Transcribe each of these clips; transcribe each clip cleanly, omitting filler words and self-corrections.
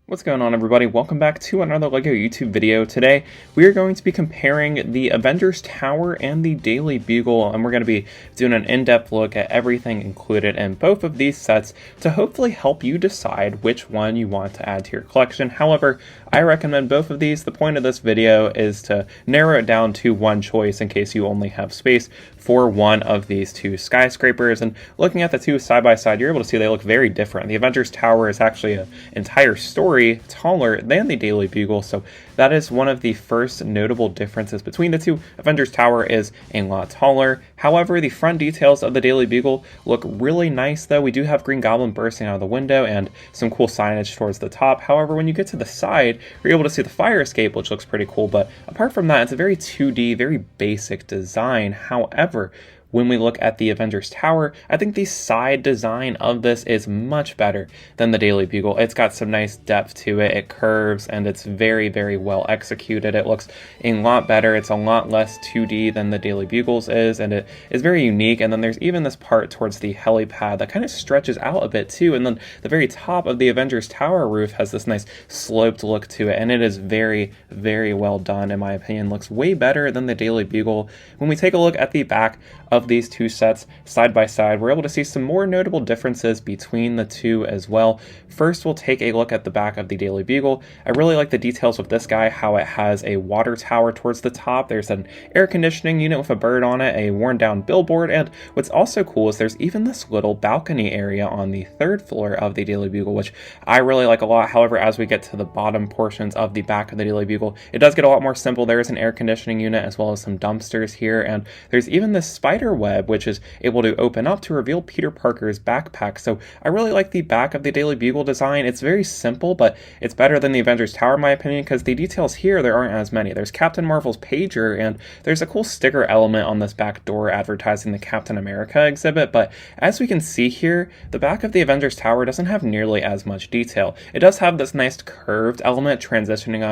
What's going on, everybody? Welcome back to another LEGO YouTube video. Today we are going to be comparing the Avengers Tower and the Daily Bugle, and we're going to be doing an in-depth look at everything included in both of these sets to hopefully help you decide which one you want to add to your collection. However, I recommend both of these. The point of this video is to narrow it down to one choice in case you only have space for one of these two skyscrapers. And looking at the two side by side, you're able to see they look very different. The Avengers Tower is actually an entire story taller than the Daily Bugle, so that is one of the first notable differences between the two. Avengers Tower is a lot taller. However, the front details of the Daily Bugle look really nice, though. We do have Green Goblin bursting out of the window and some cool signage towards the top. However, when you get to the side, you're able to see the fire escape, which looks pretty cool, but apart from that, it's a very 2D, very basic design. However, when we look at the Avengers Tower, I think the side design of this is much better than the Daily Bugle. It's got some nice depth to it, it curves, and it's very, very well executed. It looks a lot better. It's a lot less 2D than the Daily Bugle's is, and it is very unique. And then there's even this part towards the helipad that kind of stretches out a bit too, and then the very top of the Avengers Tower roof has this nice sloped look to it, and it is very, very well done, in my opinion. Looks way better than the Daily Bugle. When we take a look at the back of these two sets side by side, we're able to see some more notable differences between the two as well. First, we'll take a look at the back of the Daily Bugle. I really like the details with this guy, how it has a water tower towards the top. There's an air conditioning unit with a bird on it, a worn down billboard, and what's also cool is there's even this little balcony area on the third floor of the Daily Bugle, which I really like a lot. However, as we get to the bottom portions of the back of the Daily Bugle, it does get a lot more simple. There is an air conditioning unit as well as some dumpsters here, and there's even this spider web which is able to open up to reveal Peter Parker's backpack. So I really like the back of the Daily Bugle design. It's very simple, but it's better than the Avengers Tower in my opinion, because the details here, there aren't as many. There's Captain Marvel's pager, and there's a cool sticker element on this back door advertising the Captain America exhibit, but as we can see here, the back of the Avengers Tower doesn't have nearly as much detail. It does have this nice curved element transitioning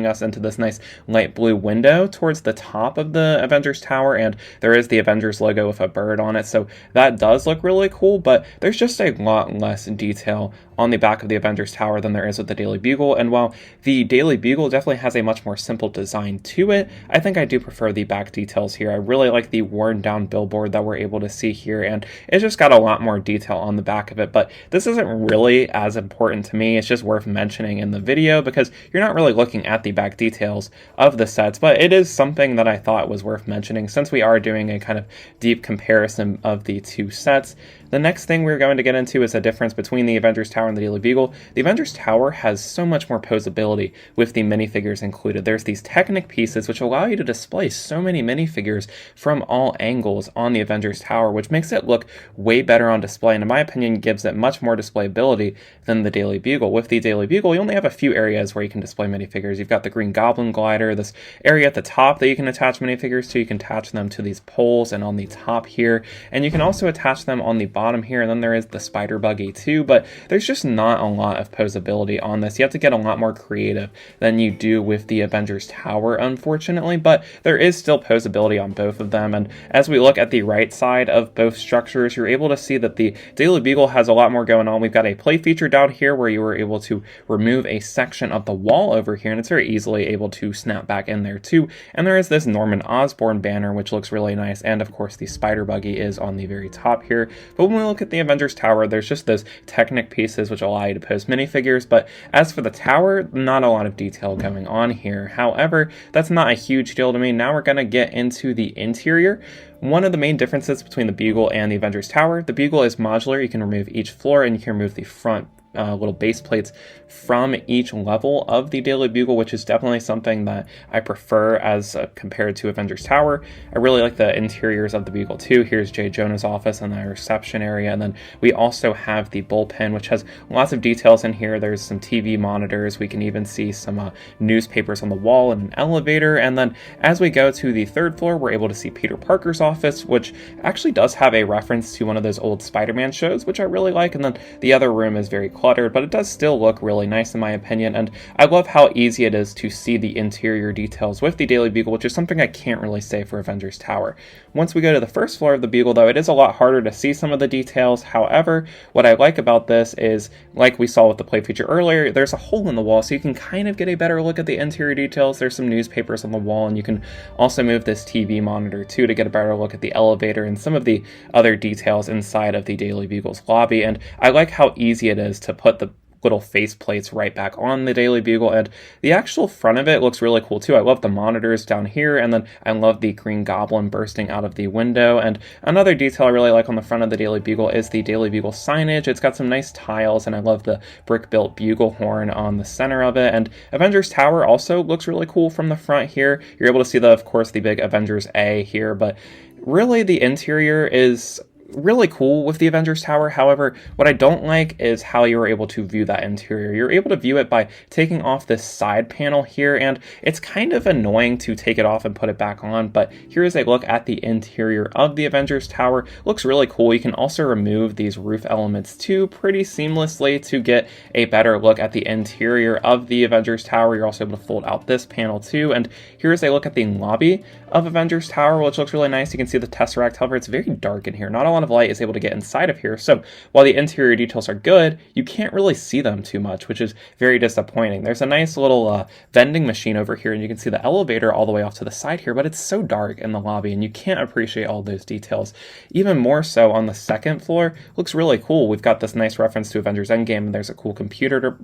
us into this nice light blue window towards the top of the Avengers Tower, and there is the Avengers logo with a bird on it, so that does look really cool, but there's just a lot less detail on the back of the Avengers Tower than there is with the Daily Bugle. And while the Daily Bugle definitely has a much more simple design to it, I think I do prefer the back details here. I really like the worn down billboard that we're able to see here, and it's just got a lot more detail on the back of it, but this isn't really as important to me. It's just worth mentioning in the video because you're not really looking at the back details of the sets, but it is something that I thought was worth mentioning since we are doing a kind of deep comparison of the two sets. The next thing we're going to get into is a difference between the Avengers Tower and the Daily Bugle. The Avengers Tower has so much more posability with the minifigures included. There's these Technic pieces which allow you to display so many minifigures from all angles on the Avengers Tower, which makes it look way better on display, and in my opinion gives it much more displayability than the Daily Bugle. With the Daily Bugle, you only have a few areas where you can display minifigures. You've got the Green Goblin glider, this area at the top that you can attach minifigures to. You can attach them to these poles and on the top here, and you can also attach them on the bottom here, and then there is the spider buggy too, but there's just not a lot of posability on this. You have to get a lot more creative than you do with the Avengers Tower, unfortunately, but there is still posability on both of them. And as we look at the right side of both structures, you're able to see that the Daily Bugle has a lot more going on. We've got a play feature down here where you were able to remove a section of the wall over here, and it's very easily able to snap back in there too. And there is this Norman Osborn banner which looks really nice, and of course the spider buggy is on the very top here. But when we look at the Avengers Tower, there's just those Technic pieces which allow you to pose minifigures, but as for the tower, not a lot of detail going on here. However, that's not a huge deal to me. Now we're going to get into the interior. One of the main differences between the Bugle and the Avengers Tower, the Bugle is modular. You can remove each floor, and you can remove the front little base plates from each level of the Daily Bugle, which is definitely something that I prefer as compared to Avengers Tower. I really like the interiors of the Bugle too. Here's J. Jonah's office and the reception area, and then we also have the bullpen, which has lots of details in here. There's some TV monitors. We can even see some newspapers on the wall and an elevator, and then as we go to the third floor, we're able to see Peter Parker's office, which actually does have a reference to one of those old Spider-Man shows, which I really like, and then the other room is very cluttered, but it does still look really nice in my opinion, and I love how easy it is to see the interior details with the Daily Bugle, which is something I can't really say for Avengers Tower. Once we go to the first floor of the Bugle, though, it is a lot harder to see some of the details. However, what I like about this is, like we saw with the play feature earlier, there's a hole in the wall, so you can kind of get a better look at the interior details. There's some newspapers on the wall, and you can also move this TV monitor too to get a better look at the elevator and some of the other details inside of the Daily Bugle's lobby. And I like how easy it is to put the little face plates right back on the Daily Bugle, and the actual front of it looks really cool too. I love the monitors down here, and then I love the Green Goblin bursting out of the window. And another detail I really like on the front of the Daily Bugle is the Daily Bugle signage. It's got some nice tiles, and I love the brick-built bugle horn on the center of it. And Avengers Tower also looks really cool from the front here. You're able to see, of course, the big Avengers A here, but really the interior is really cool with the Avengers Tower. However, what I don't like is how you're able to view that interior. You're able to view it by taking off this side panel here, and it's kind of annoying to take it off and put it back on, but here is a look at the interior of the Avengers Tower. Looks really cool. You can also remove these roof elements too pretty seamlessly to get a better look at the interior of the Avengers Tower. You're also able to fold out this panel too, and here's a look at the lobby of Avengers Tower, which looks really nice. You can see the Tesseract. However, it's very dark in here. Not a lot of light is able to get inside of here, so while the interior details are good, you can't really see them too much, which is very disappointing. There's a nice little vending machine over here, and you can see the elevator all the way off to the side here, but it's so dark in the lobby, and you can't appreciate all those details. Even more so on the second floor, looks really cool. We've got this nice reference to Avengers Endgame, and there's a cool computer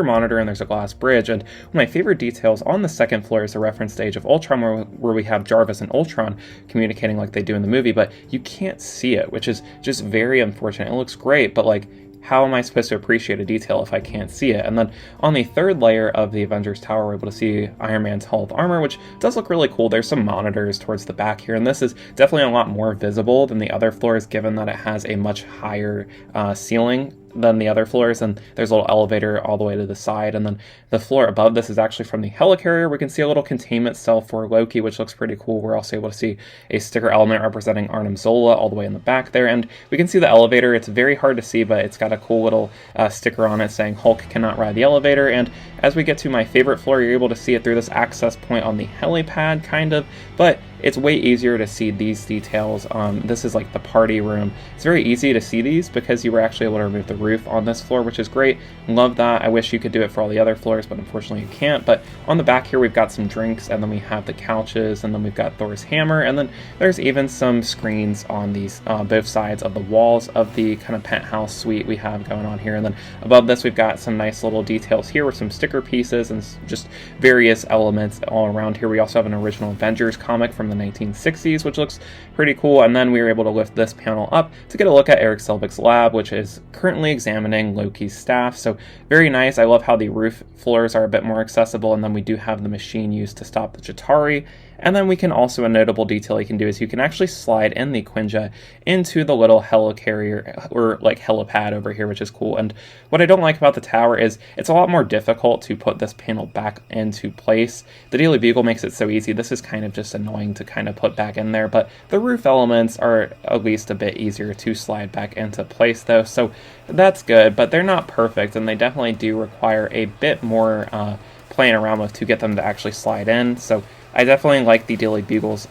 monitor, and there's a glass bridge, and one of my favorite details on the second floor is a reference to Age of Ultron, where we have Jarvis and Ultron communicating like they do in the movie, but you can't see it, which is just very unfortunate. It looks great, but like, how am I supposed to appreciate a detail if I can't see it? And then on the third layer of the Avengers Tower, we're able to see Iron Man's Hall of Armor, which does look really cool. There's some monitors towards the back here, and this is definitely a lot more visible than the other floors, given that it has a much higher ceiling than the other floors, and there's a little elevator all the way to the side, and then the floor above this is actually from the helicarrier. We can see a little containment cell for Loki, which looks pretty cool. We're also able to see a sticker element representing Arnim Zola all the way in the back there, and we can see the elevator. It's very hard to see, but it's got a cool little sticker on it saying Hulk cannot ride the elevator. And as we get to my favorite floor, you're able to see it through this access point on the helipad, kind of, but it's way easier to see these details. This is like the party room. It's very easy to see these because you were actually able to remove the roof on this floor, which is great. Love that. I wish you could do it for all the other floors, but unfortunately you can't. But on the back here, we've got some drinks, and then we have the couches, and then we've got Thor's hammer, and then there's even some screens on these both sides of the walls of the kind of penthouse suite we have going on here. And then above this, we've got some nice little details here with some sticker pieces and just various elements all around here. We also have an original Avengers comic from the 1960s, which looks pretty cool. And then we were able to lift this panel up to get a look at Eric Selvig's lab, which is currently examining Loki's staff. So very nice. I love how the roof floors are a bit more accessible, and then we do have the machine used to stop the Chitauri. And then we can also, a notable detail you can do is you can actually slide in the Quinjet into the little helicarrier, or like helipad over here, which is cool. And what I don't like about the tower is it's a lot more difficult to put this panel back into place. The Daily Bugle makes it so easy. This is kind of just annoying to kind of put back in there, but the roof elements are at least a bit easier to slide back into place though. So that's good, but they're not perfect, and they definitely do require a bit more playing around with to get them to actually slide in. So I definitely like the Daily Bugle's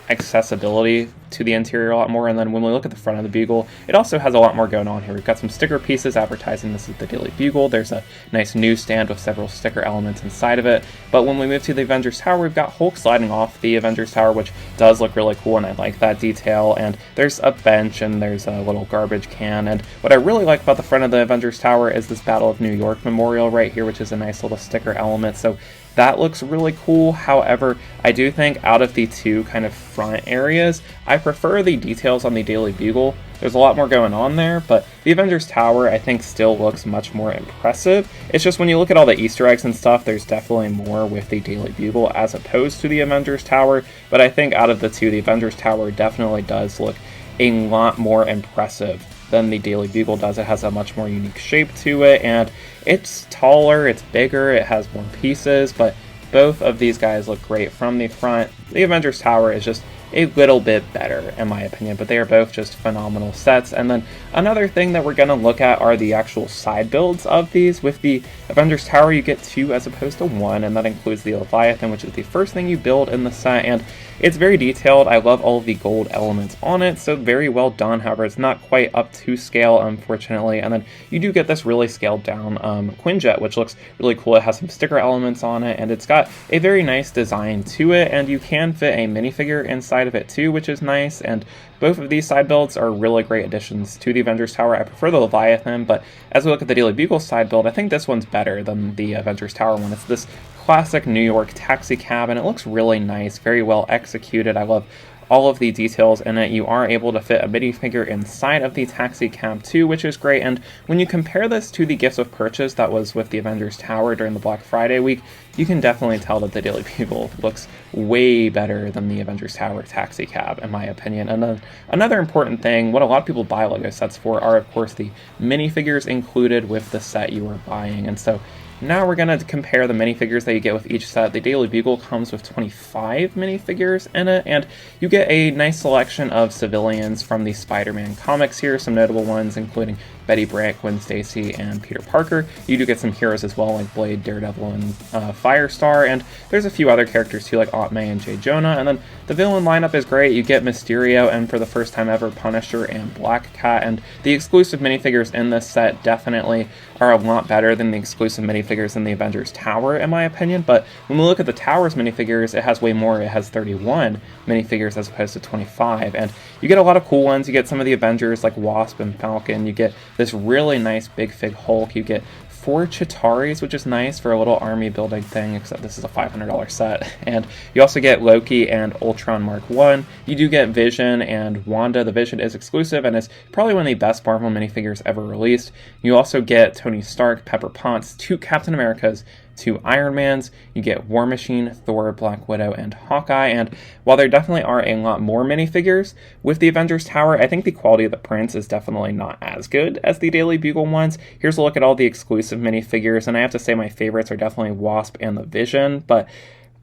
accessibility to the interior a lot more. And then when we look at the front of the Bugle, it also has a lot more going on here. We've got some sticker pieces advertising this is the Daily Bugle. There's a nice newsstand with several sticker elements inside of it. But when we move to the Avengers Tower, we've got Hulk sliding off the Avengers Tower, which does look really cool, and I like that detail. And there's a bench, and there's a little garbage can. And what I really like about the front of the Avengers Tower is this Battle of New York memorial right here, which is a nice little sticker element. So that looks really cool. However, I do think out of the two kind of front areas, I prefer the details on the Daily Bugle. There's a lot more going on there, but the Avengers Tower, I think, still looks much more impressive. It's just when you look at all the Easter eggs and stuff, there's definitely more with the Daily Bugle as opposed to the Avengers Tower. But I think out of the two, the Avengers Tower definitely does look a lot more impressive than the Daily Bugle does. It has a much more unique shape to it, and it's taller, it's bigger, it has more pieces, but both of these guys look great from the front. The Avengers Tower is just a little bit better, in my opinion, but they are both just phenomenal sets. And then another thing that we're going to look at are the actual side builds of these. With the Avengers Tower, you get 2 as opposed to 1, and that includes the Leviathan, which is the first thing you build in the set, and it's very detailed. I love all of the gold elements on it, so very well done. However, it's not quite up to scale, unfortunately. And then you do get this really scaled down Quinjet, which looks really cool. It has some sticker elements on it, and it's got a very nice design to it, and you can fit a minifigure inside of it too, which is nice. And both of these side builds are really great additions to the Avengers Tower. I prefer the Leviathan, but as we look at the Daily Bugle side build, I think this one's better than the Avengers Tower one. It's this classic New York taxi cab, and it looks really nice, very well executed. I love all of the details in it. You are able to fit a minifigure inside of the taxi cab too, which is great. And when you compare this to the gifts of purchase that was with the Avengers Tower during the Black Friday week, you can definitely tell that the Daily Bugle looks way better than the Avengers Tower taxi cab, in my opinion. And then another important thing, what a lot of people buy LEGO sets for are, of course, the minifigures included with the set you are buying. And so now we're going to compare the minifigures that you get with each set. The Daily Bugle comes with 25 minifigures in it, and you get a nice selection of civilians from the Spider-Man comics here, some notable ones including Betty Brant, Gwen Stacy, and Peter Parker. You do get some heroes as well, like Blade, Daredevil, and Firestar, and there's a few other characters too, like Aunt May and J. Jonah. And then the villain lineup is great. You get Mysterio, and for the first time ever, Punisher and Black Cat, and the exclusive minifigures in this set definitely are a lot better than the exclusive minifigures in the Avengers Tower, in my opinion. But when we look at the Tower's minifigures, it has way more. It has 31 minifigures as opposed to 25, and you get a lot of cool ones. You get some of the Avengers like Wasp and Falcon. You get this really nice big fig Hulk. You get 4 Chitaris, which is nice for a little army building thing, except this is a $500 set. And you also get Loki and Ultron Mark 1. You do get Vision and Wanda. The Vision is exclusive and is probably one of the best Marvel minifigures ever released. You also get Tony Stark, Pepper Potts, 2 Captain Americas, 2 Iron Mans. You get War Machine, Thor, Black Widow, and Hawkeye. And while there definitely are a lot more minifigures with the Avengers Tower, I think the quality of the prints is definitely not as good as the Daily Bugle ones. Here's a look at all the exclusive minifigures, and I have to say my favorites are definitely Wasp and the Vision, but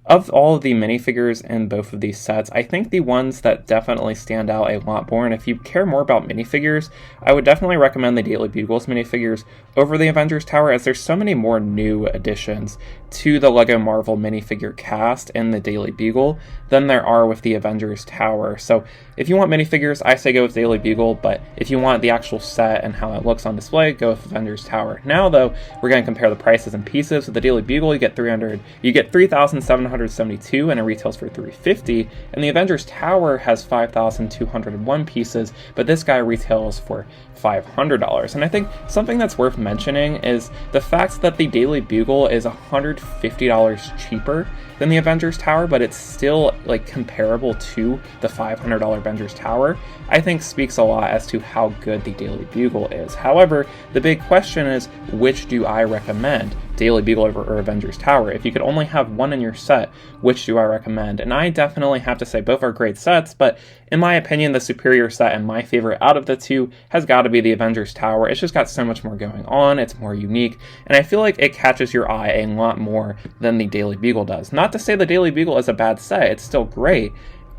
of all of the minifigures in both of these sets, I think the ones that definitely stand out a lot more, and if you care more about minifigures, I would definitely recommend the Daily Bugles minifigures over the Avengers Tower, as there's so many more new additions to the LEGO Marvel minifigure cast in the Daily Bugle than there are with the Avengers Tower. So if you want minifigures, I say go with Daily Bugle, but if you want the actual set and how it looks on display, go with Avengers Tower. Now though, we're going to compare the prices and pieces. With the Daily Bugle, you get 3,772 and it retails for $350, and the Avengers Tower has 5,201 pieces, but this guy retails for $500. And I think something that's worth mentioning is the fact that the Daily Bugle is $150 cheaper than the Avengers Tower, but it's still like comparable to the $500 Avengers Tower, I think speaks a lot as to how good the Daily Bugle is. However, the big question is, which do I recommend? Daily Bugle or Avengers Tower? If you could only have one in your set, which do I recommend? And I definitely have to say both are great sets, but in my opinion, the superior set and my favorite out of the two has got to be the Avengers Tower. It's just got so much more going on, it's more unique, and I feel like it catches your eye a lot more than the Daily Bugle does. Not to say the Daily Bugle is a bad set, it's still great.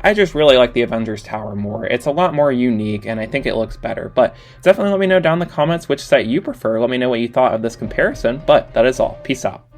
I just really like the Avengers Tower more. It's a lot more unique, and I think it looks better. But definitely let me know down in the comments which set you prefer. Let me know what you thought of this comparison. But that is all. Peace out.